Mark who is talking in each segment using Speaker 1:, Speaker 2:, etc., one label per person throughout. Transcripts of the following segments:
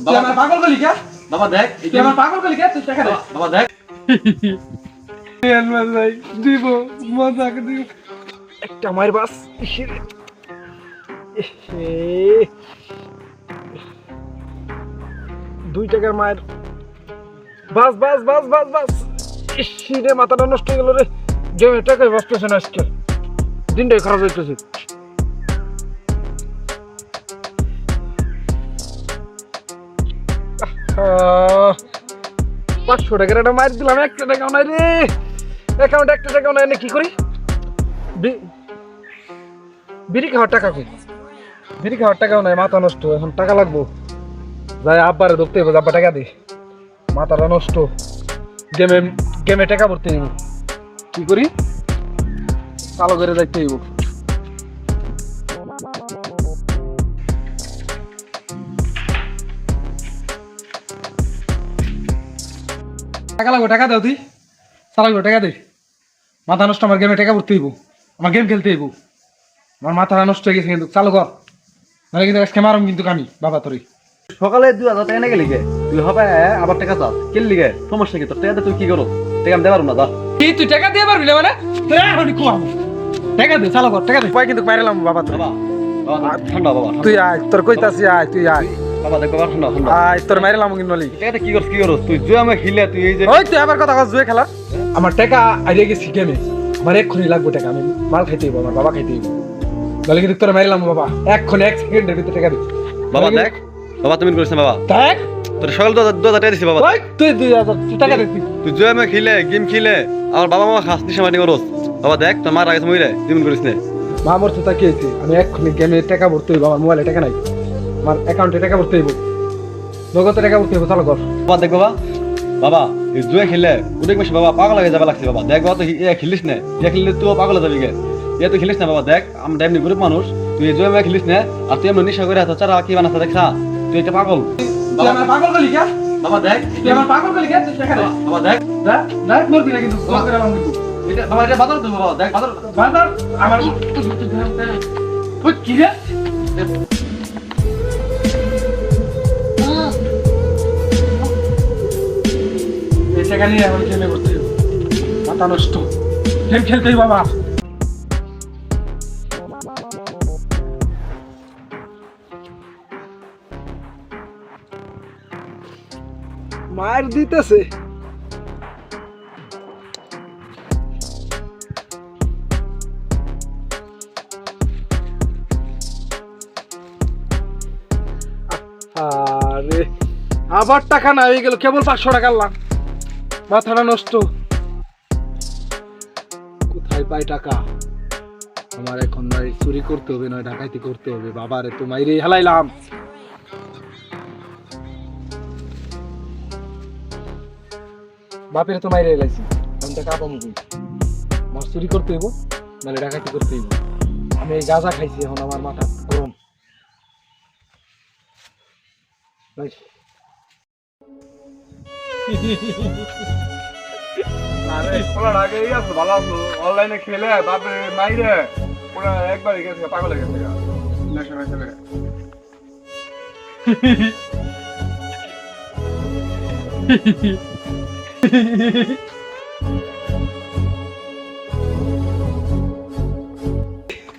Speaker 1: তুই আমার পাগল করলি কে?
Speaker 2: বাবা দেখ
Speaker 1: তুই আমার পাগল করলি কে? তুই টাকা দে।
Speaker 2: বাবা দেখ
Speaker 1: ভাই দিব মজা করে দিব একটা মায়ের বাস 2 টাকার মায়ের বাস বাস বাস বাস বাস রে মাথাটা নষ্ট হয়ে গেল রে গেমে টাকায় বাঁচতেছে না আজকে দিনটাই খারাপ হইতেছে $500 একটা মার দিলাম 1 টাকাও নাই রে অ্যাকাউন্টে 1 টাকাও নাই না কি করি বিড়ি খাওয়ার টাকা কই বিড়ি খাওয়ার টাকাও নাই মাথা নষ্ট এখন টাকা লাগবো যাই আব্বারে ধরতে হবে আব্বা টাকা দে মাথাটা নষ্ট গেমে গেমে টাকা ভরতে হইব কি করি চালু করে যাইতে হইব টাকা লাগবে টাকা দাও তুই চালাবো টাকা দে মাথা নষ্ট আমার গেমে টাকা ভরতে হইব আমার গেম খেলতে হইব আমার মাথা নষ্ট হয়ে গেছে কিন্তু চালু কর নাহলে কিন্তু আজকে মারুম কিন্তু আমি বাবা তোরই
Speaker 2: সকালে 2000 টাকা না গেলি গে তুই হবে আবার টাকা চাস কেলি গে সমস্যা কি তোর টাকা তুই কি করো টাকা আমি দেবার না যা
Speaker 1: কি তুই টাকা দিয়ে পারবি না মানে তোরা এখনই কুয়াবো টাকা দে চালু কর টাকা দে কয় কিন্তু বাইরেলাম বাবা তোর
Speaker 2: বাবা বাবা ঠান্ডা বাবা
Speaker 1: তুই আয় তোর কইতাছি আয় তুই আয়
Speaker 2: বাবা দেখ বাবা ঠান্ডা ঠান্ডা
Speaker 1: আয় তোর মাইরালাম কিন্তু নলি
Speaker 2: টাকা কি করছ তুই জুয়া আমি খিলে তুই এই যে
Speaker 1: ওই তুই আবার কথা কস জুয়ে খেলা আমার টাকা আইরে গেছি গেমে আমার এক্ষুনি লাগবে টাকা আমি মাল খাইতে হইব আমার বাবা খাইতে হইব বলে কিন্তু তোর মাইরালাম বাবা এক্ষুনি 1 সেকেন্ডের ভিতরে টাকা দে
Speaker 2: বাবা দেখ বাবা তুমি করিস না বাবা
Speaker 1: দেখ
Speaker 2: তোর সকাল 2000 টাকা দিছি বাবা
Speaker 1: ওই তুই 2000 টাকা দে
Speaker 2: তুই জুয়া আমি খিলে গেম খিলে আমার বাবা মা খাসনি সামানি করস বাবা দেখ তোর মার আগে মইরে তুমি করিস না
Speaker 1: মা মোর তো তাকি হইছে আমি এক্ষুনি গেমে টাকা ভরতে হইব আমার মোবাইলে টাকা নাই আমার অ্যাকাউন্টে টাকা ভরতে হইব নগদে টাকা ভরতে হইব চালু কর
Speaker 2: বাবা দেখ বাবা বাবা এই জুয়া খেলে অনেক বেশি বাবা পাগল হয়ে যাবে লাগছে বাবা দেখ বাবা তুই খেলিস না খেললে তুই পাগল হয়ে যাবি গে তুই খেলিস না বাবা দেখ আমরা এমনি গরিব মানুষ তুই জুয়া খেলিস না আর তুই এমনি নেশা করে এত চারা কি বানাস দেখছা তুই একটা পাগল
Speaker 1: তুই আমার পাগল করলি কে
Speaker 2: বাবা দেখ
Speaker 1: তুই আমার পাগল করলি কে তুই টাকা দে
Speaker 2: বাবা দেখ
Speaker 1: দেখ মোর দিনা কিন্তু ব্লক করে আলাম কিন্তু
Speaker 2: এটা বাবা এটা বাদর তুই বাবা দেখ বাদর
Speaker 1: বাজার আমার ওই কি রে এই টাকা নিয়ে এখন গেমে করতে হইব মাথা নষ্ট গেম খেলতে হইব বাবা মার দিতেছে আরে আবার টাকা না হয়ে গেল কেবল 500 টাকা আনলাম মাথাটা নষ্ট কোথায় পাই টাকা আমার এখন ভাই চুরি করতে হবে নয় ডাকাইতি করতে হবে বাবারে তো মাইরে হেলাইলাম বাপের তো মাইরে হেলাইছি আমি টাকা পাবো কই আমার চুরি করতে হইব নাহলে ডাকাইতি করতে হইব আমি এই গাঁজা খাইছি এখন আমার মাথা গরম ভাই
Speaker 3: আরে পোলার আগে এই আছে ভালো আছে অনলাইনে খেলে বাপরে মাইরে পুরো একবারই গেছে পাগল হয়ে গেছে নেশা নেশা লেগে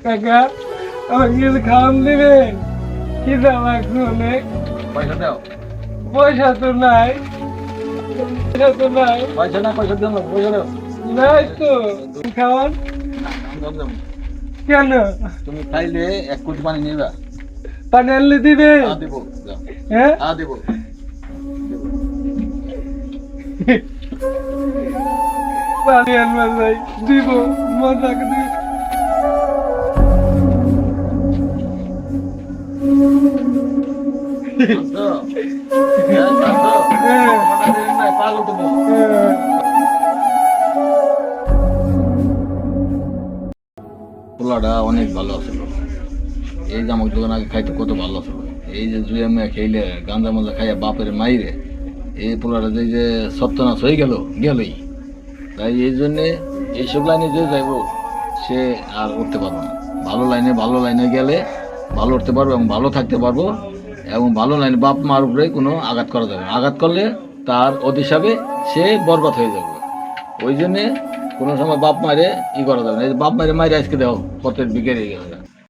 Speaker 1: কাকা আমাকে কিছু খাওয়ান দিবে কি দাম লাগছে অনেক
Speaker 2: পয়সা দাও
Speaker 1: পয়সা তো নাই পয়সা তো নাই
Speaker 2: পয়সা না পয়সা দাও পয়সা দাও
Speaker 1: নাই তো খাওয়ান কেন
Speaker 2: তুমি খাইলে 1 কোটি পানি নিবা
Speaker 1: পানি আনলে দিবে
Speaker 2: দেব
Speaker 1: হ্যাঁ
Speaker 2: দেব
Speaker 1: পানি আনবা যাই দিব মজা করে
Speaker 4: পোলাটা অনেক ভালো আছিল এই যে আমাকে দোকান আগে খাইতে কত ভালো আছিল এই যে জুয়া মেয়ে খেলে গাঁজা মাজা খাইয়া বাপের মাইরে এই পোলাটা যে সপ্তনাশ হয়ে গেলই তাই এই জন্যে এইসব লাইনে যে যাইব সে আর উঠতে পারবো না ভালো লাইনে গেলে ভালো উঠতে পারবো এবং ভালো থাকতে পারবো এবং ভালো লাইন বাপ মার উপরে কোনো আঘাত করা যাবে না। আঘাত করলে তার অতিশাপে সে বরবাদ হয়ে যাবে। ওই জন্যে কোনো সময় বাপ মারে ই করা যাবে না। এই যে বাপ মারে মারে আজকে দাও কত বিকেলে গেছে।